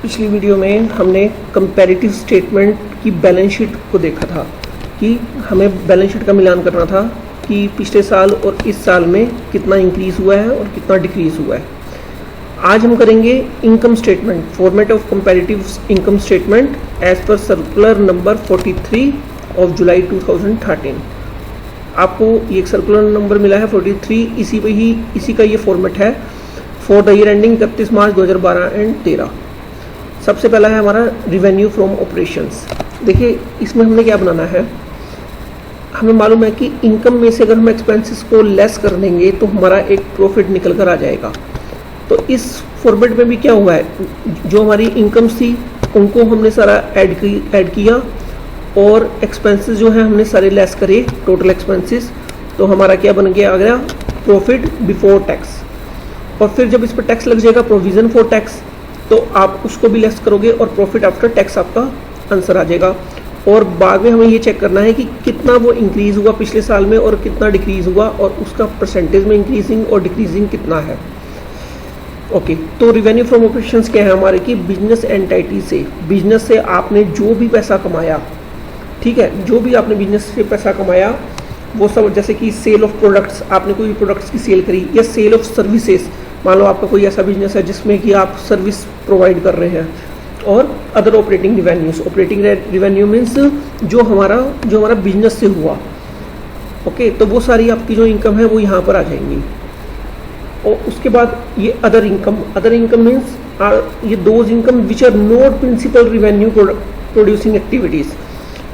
पिछली वीडियो में हमने कंपैरेटिव स्टेटमेंट की बैलेंस शीट को देखा था कि हमें बैलेंस शीट का मिलान करना था कि पिछले साल और इस साल में कितना इंक्रीज़ हुआ है और कितना डिक्रीज़ हुआ है। आज हम करेंगे income statement, format of comparative income statement as per circular number 43 of July 2013। आपको ये एक सर्कुलर नंबर मिला है 43, इसी का ये फॉर्मेट है for the year ending 31 March 2012 and 13। सबसे पहला है हमारा रिवेन्यू फ्रॉम ऑपरेशंस। देखिए इसमें हमने क्या बनाना है, हमें मालूम है कि इनकम में से अगर हम एक्सपेंसेस को लेस कर देंगे तो हमारा एक प्रॉफिट निकल कर आ जाएगा। तो इस फॉर्मेट में भी क्या हुआ है, जो हमारी इनकम्स थी उनको हमने सारा ऐड किया और एक्सपेंसेस जो है हमने सारे लेस करे, टोटल एक्सपेंसेस। तो हमारा क्या बन गया, आ गया प्रॉफिट बिफोर टैक्स। और फिर जब इस पर टैक्स लग जाएगा प्रोविजन फॉर टैक्स, तो आप उसको भी लेस करोगे और प्रॉफिट आफ्टर टैक्स आपका आंसर आ जाएगा। और बाद में हमें ये चेक करना है कि कितना वो इंक्रीज़ हुआ पिछले साल में और कितना डिक्रीज़ हुआ और उसका परसेंटेज में इंक्रीजिंग और डिक्रीजिंग कितना है। ओके, तो रिवेन्यू फ्रॉम ऑपरेशंस क्या है हमारे की, बिजनेस एंटिटी से, बिजनेस से आपने जो भी पैसा कमाया, ठीक है, जो भी आपने बिजनेस से पैसा कमाया वो सब, जैसे कि सेल ऑफ प्रोडक्ट्स, आपने कोई प्रोडक्ट्स की सेल करी, या सेल ऑफ सर्विसेज, मान लो आपका कोई ऐसा बिजनेस है जिसमें कि आप सर्विस प्रोवाइड कर रहे हैं, और other operating revenues. Operating revenue means जो हमारा बिजनेस से हुआ। ओके, तो वो सारी आपकी जो इनकम है वो यहाँ पर आ जाएंगी। और उसके बाद ये अदर इनकम मीन्स ये those income which are not principal revenue producing activities,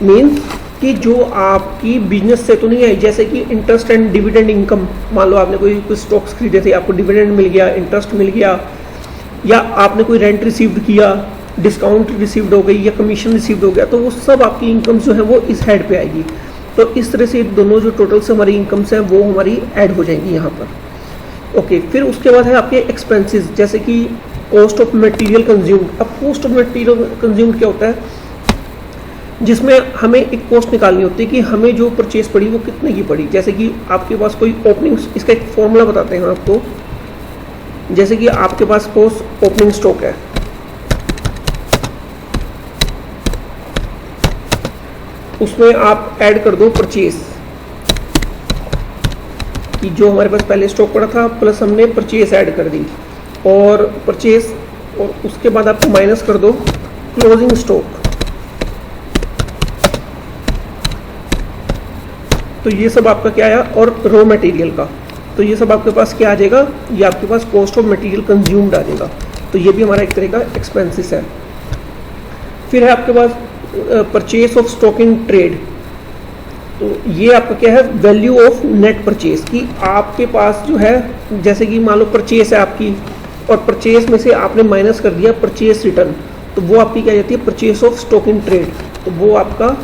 means कि जो आपकी बिजनेस से तो नहीं आई, जैसे कि इंटरेस्ट एंड डिविडेंड इनकम। मान लो आपने कोई स्टॉक्स खरीदे थे, आपको डिविडेंड मिल गया, इंटरेस्ट मिल गया, या आपने कोई रेंट रिसीव्ड किया, डिस्काउंट रिसीव्ड हो गई, या कमीशन रिसीव्ड हो गया, तो वो सब आपकी इनकम जो है वो इस हेड पे आएगी। तो इस तरह से दोनों जो टोटल से हमारी इनकम्स हैं वो हमारी ऐड हो जाएंगी यहाँ पर। ओके, फिर उसके बाद है आपके एक्सपेंसेस, जैसे कि कॉस्ट ऑफ मटेरियल कंज्यूम्ड। अब कॉस्ट ऑफ मटेरियल कंज्यूम्ड क्या होता है, जिसमें हमें एक कॉस्ट निकालनी होती है कि हमें जो परचेज पड़ी वो कितने की पड़ी। जैसे कि आपके पास कोई ओपनिंग, इसका एक फॉर्मूला बताते हैं आपको। जैसे कि आपके पास सपोज ओपनिंग स्टॉक है, उसमें आप ऐड कर दो परचेज, कि जो हमारे पास पहले स्टॉक पड़ा था प्लस हमने परचेज ऐड कर दी, और परचेज, और उसके बाद आपको माइनस कर दो क्लोजिंग स्टॉक। तो ये सब आपका क्या आया, और रॉ मटेरियल का, तो ये सब आपके पास क्या आ जाएगा, ये आपके पास कॉस्ट ऑफ मटेरियल कंज्यूम्ड आ जाएगा। तो ये भी हमारा एक तरह का एक्सपेंसेस है। फिर है आपके पास purchase of stock in trade. तो ये आपका क्या है, वैल्यू ऑफ नेट परचेज, कि आपके पास जो है, जैसे कि मान लो परचेज है आपकी, और परचेज में से आपने माइनस कर दिया परचेज रिटर्न, तो वो आपकी क्या जाती है, purchase of stock in trade. तो वो आपका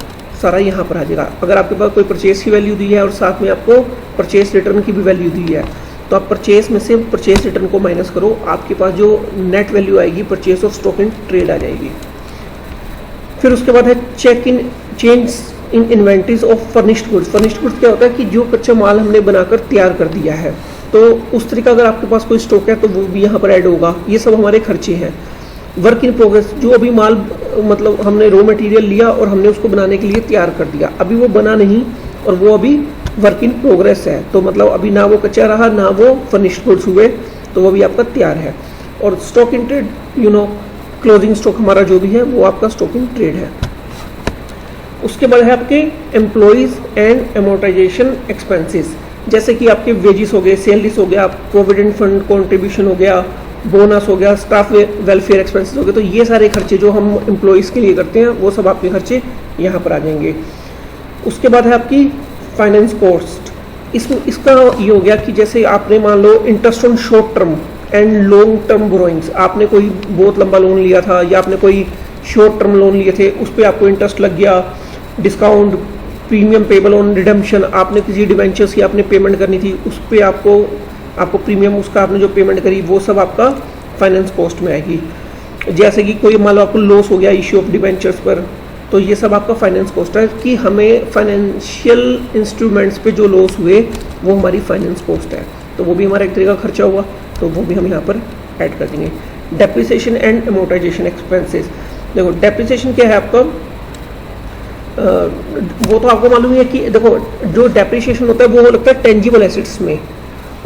सारा यहाँ पर आ जाएगा। अगर आपके पास कोई परचेज की वैल्यू दी है और साथ में आपको परचेज रिटर्न की भी वैल्यू दी है, तो आप परचेज में से परचेज रिटर्न को माइनस करो, आपके पास जो नेट वैल्यू आएगी purchase of stock in trade आ जाएगी। फिर उसके बाद है change in inventories of furnished goods. Furnished goods क्या होता है कि जो कच्चा माल हमने बनाकर तैयार कर दिया है, तो उस तरीका अगर आपके पास कोई स्टॉक है तो वो भी यहाँ पर ऐड होगा। ये सब हमारे खर्चे हैं। वर्क इन प्रोग्रेस, जो अभी माल, मतलब हमने रॉ मटेरियल लिया और हमने उसको बनाने के लिए तैयार कर दिया, अभी वो बना नहीं और वो अभी वर्क इन प्रोग्रेस है, तो मतलब अभी ना वो कच्चा रहा ना वो फर्निश्ड गुड्स हुए, तो वो भी आपका तैयार है। और stock in trade, closing stock हमारा जो भी है वो आपका स्टॉक इन ट्रेड है। उसके बाद है आपके एम्प्लॉयज़ एंड एमोर्टाइजेशन एक्सपेंसेस, जैसे कि आपके वेजेस हो गए, सैलरीज हो गया, प्रोविडेंट फंड कॉन्ट्रीब्यूशन हो गया, बोनस हो गया, स्टाफ वेलफेयर एक्सपेंसेस हो गए। तो ये सारे खर्चे जो हम एम्प्लॉयज़ के लिए करते हैं वो सब आपके खर्चे यहाँ पर आ जाएंगे। उसके बाद है आपकी फाइनेंस कॉस्ट। इसका ये हो गया कि जैसे आपने मान लो interest on short term and long term borrowings, आपने कोई बहुत लंबा लोन लिया था या आपने कोई शॉर्ट टर्म लोन लिए थे, उस पर आपको इंटरेस्ट लग गया, discount, premium payable on redemption, आपने किसी डिवेंचर्स की आपने पेमेंट करनी थी, उस पर आपको प्रीमियम, उसका आपने जो पेमेंट करी वो सब आपका फाइनेंस कॉस्ट में आएगी। जैसे कि कोई मान लो आपको लॉस हो गया इश्यू ऑफ डिवेंचर्स पर, तो ये सब आपका फाइनेंस कॉस्ट है, कि हमें फाइनेंशियल इंस्ट्रूमेंट्स पे जो लॉस हुए वो हमारी फाइनेंस कॉस्ट है। तो वो भी हमारा एक तरीका का खर्चा हुआ, तो वो भी हम यहाँ पर ऐड कर देंगे। Depreciation and amortisation expenses. देखो डेप्रिसिएशन क्या है आपका, वो तो आपको मालूम है कि देखो जो डेप्रिसिएशन होता है वो लगता है टेंजिबल एसेट्स में।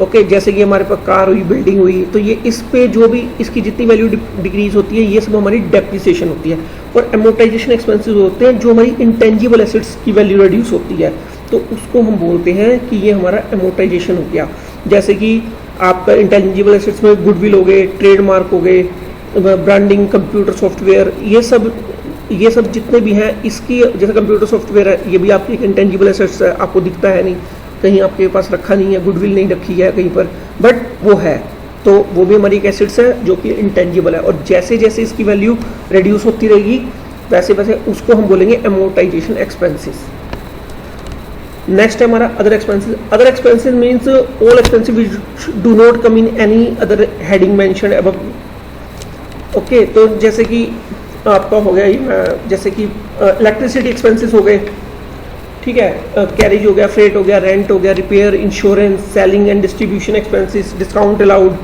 ओके, जैसे कि हमारे पास कार हुई, बिल्डिंग हुई, तो ये इस पे जो भी इसकी जितनी वैल्यू डिक्रीज होती है ये सब हमारी डेप्रिसिएशन होती है। और अमोर्टाइजेशन एक्सपेंसेस होते हैं जो हमारी इंटेंजिबल एसेट्स की वैल्यू रिड्यूस होती है, तो उसको हम बोलते हैं कि ये हमारा अमोर्टाइजेशन हो गया। जैसे कि आपका इंटेंजिबल एसेट्स में गुडविल हो गए, ट्रेडमार्क हो गए, ब्रांडिंग, कंप्यूटर सॉफ्टवेयर, ये सब जितने भी हैं, इसकी जैसे कंप्यूटर सॉफ्टवेयर है, ये भी आपकी एक इंटेंजिबल एसेट्स है, आपको दिखता है नहीं, कहीं आपके पास रखा नहीं है, गुडविल नहीं रखी है कहीं पर, बट वो है, तो वो भी हमारी एक एसेट्स है जो कि इंटेंजिबल है। और जैसे जैसे इसकी वैल्यू रिड्यूस होती रहेगी वैसे वैसे उसको हम बोलेंगे अमोर्टाइजेशन एक्सपेंसेस। नेक्स्ट है हमारा other expenses. Other expenses means all expenses which do not come in any other heading mentioned above. Okay, तो जैसे कि आपका हो गया जैसे कि इलेक्ट्रिसिटी एक्सपेंसेस हो गए, ठीक है, कैरेज हो गया, फ्रेट हो गया, रेंट हो गया, repair, insurance, selling and distribution expenses, discount allowed,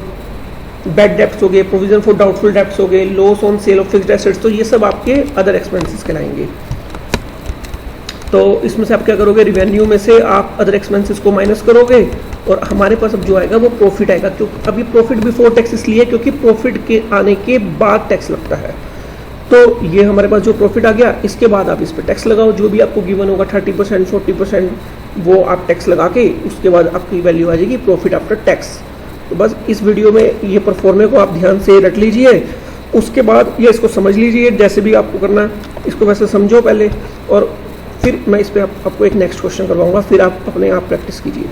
bad debts हो गए, प्रोविजन फॉर डाउटफुल डेप्ट्स हो गए, loss on sale of fixed assets, तो ये सब आपके अदर एक्सपेंसेस कहलाएंगे। तो इसमें से आप क्या करोगे, रिवेन्यू में से आप अदर एक्सपेंसेस को माइनस करोगे और हमारे पास अब जो आएगा वो प्रॉफिट आएगा। क्योंकि अभी प्रॉफिट बिफोर टैक्स इसलिए क्योंकि प्रॉफिट के आने के बाद टैक्स लगता है। तो ये हमारे पास जो प्रॉफिट आ गया, इसके बाद आप इस पर टैक्स लगाओ, जो भी आपको गिवन होगा 30%, 40%, वो आप टैक्स लगा के उसके बाद आपकी वैल्यू आ जाएगी प्रॉफिट आफ्टर टैक्स। तो बस इस वीडियो में ये परफॉर्मे को आप ध्यान से रख लीजिए, उसके बाद ये इसको समझ लीजिए, जैसे भी आपको करना है इसको वैसे समझो पहले, और फिर मैं इस पर आपको एक नेक्स्ट क्वेश्चन करवाऊंगा, फिर आप अपने आप प्रैक्टिस कीजिए।